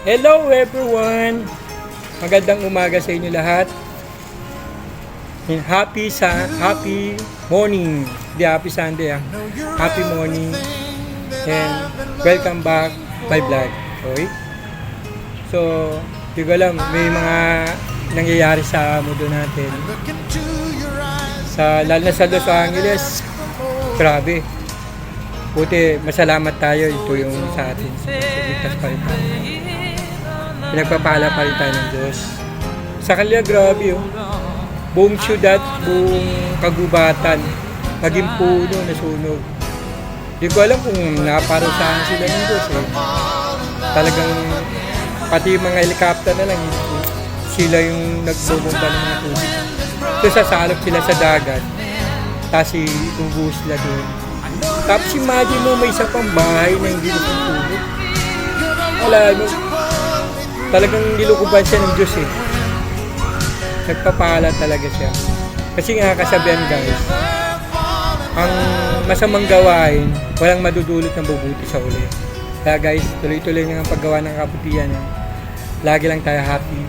Hello everyone! Magandang umaga sa inyo lahat. And happy morning. Di happy Sunday Happy morning. And welcome back my vlog. Okay? So, di ko alam, may mga nangyayari sa mundo natin. Lalo na sa Los Angeles. Grabe. Buti, masalamat tayo. Ito yung sa atin. Ligtas pa rin tayo. Pinagpapala pa rin tayo ng Diyos. Sa kanila, grabe buong syudad, buong kagubatan, maging puno na sunog. Di ko alam kung naparusahan sila ng Diyos Talagang, pati yung mga helicopter na lang, sila yung nagbubomba ng mga tubig. So, sasalok sila sa dagat, tapos itubos sila doon. Tapos imagine mo, may isa pang bahay na hindi natutulog. Wala, talagang nilukuban siya ng Diyos Nagpapala talaga siya. Kasi nga kasabihan guys, ang masamang gawain, walang madudulot ng mabuti sa uli. Kaya guys, tuloy-tuloy nga ang paggawa ng kabutihan. Lagi lang tayo happy.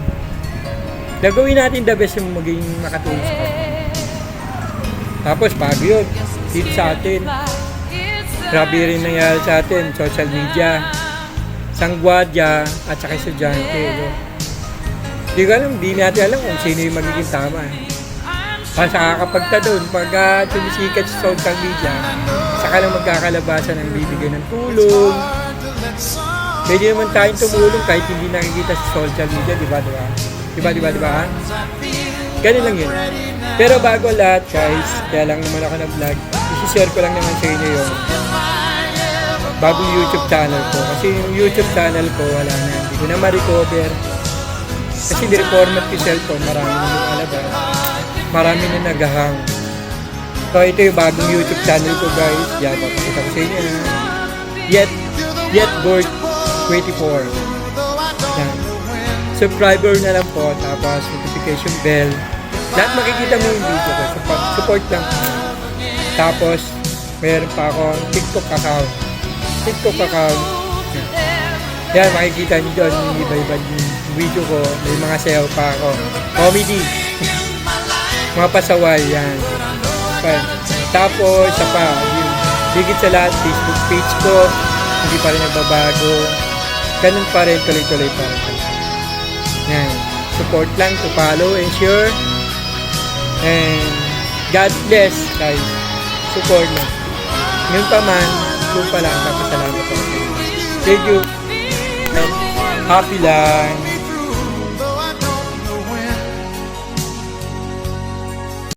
Gagawin natin the best yung maging makatulong sa kapwa. Tapos bago yun, dito sa atin, grabe rin nangyari sa atin, social media, sanggwadya, at saka estudyante. Di natin alam kung sino yung magiging tama. Kasi kakapagta doon, pag tumisikat sa social media, saka lang magkakalabasan ng bibigay ng tulong. Pwede naman tayong tumulong kahit hindi nakikita sa social media, di ba? Ganun lang yun. Pero bago lahat guys, kaya lang naman ako na-vlog, isi-share ko lang naman sa inyo yung bagong YouTube channel ko. Kasi yung YouTube channel ko, wala na. Hindi ko na ma-recover. Kasi ni-reformat ko cellphone, marami na lumalabas. Marami na naghahang. So ito yung bagong YouTube channel ko guys. Yan, papakita ko sa inyo. Yet Board 24. Yan. Subscriber na lang po, tapos notification bell. Lahat makikita mo yung video ko. Support lang. Tapos, meron pa akong TikTok account. Yan, makikita nyo doon yung iba-iba yung video ko. May mga sayaw pa ako. Comedy. Mga pasaway, yan. Tapos, isa pa, yung higit sa lahat, Facebook page ko. Hindi pa rin nagbabago. Ganun pa rin, tuloy-tuloy pa rin. Yan. Support lang to follow and share. And God bless, guys. Support lang. Ngayon pa man, doon pa lang, kapasalamat ako. Thank you. And happy lang.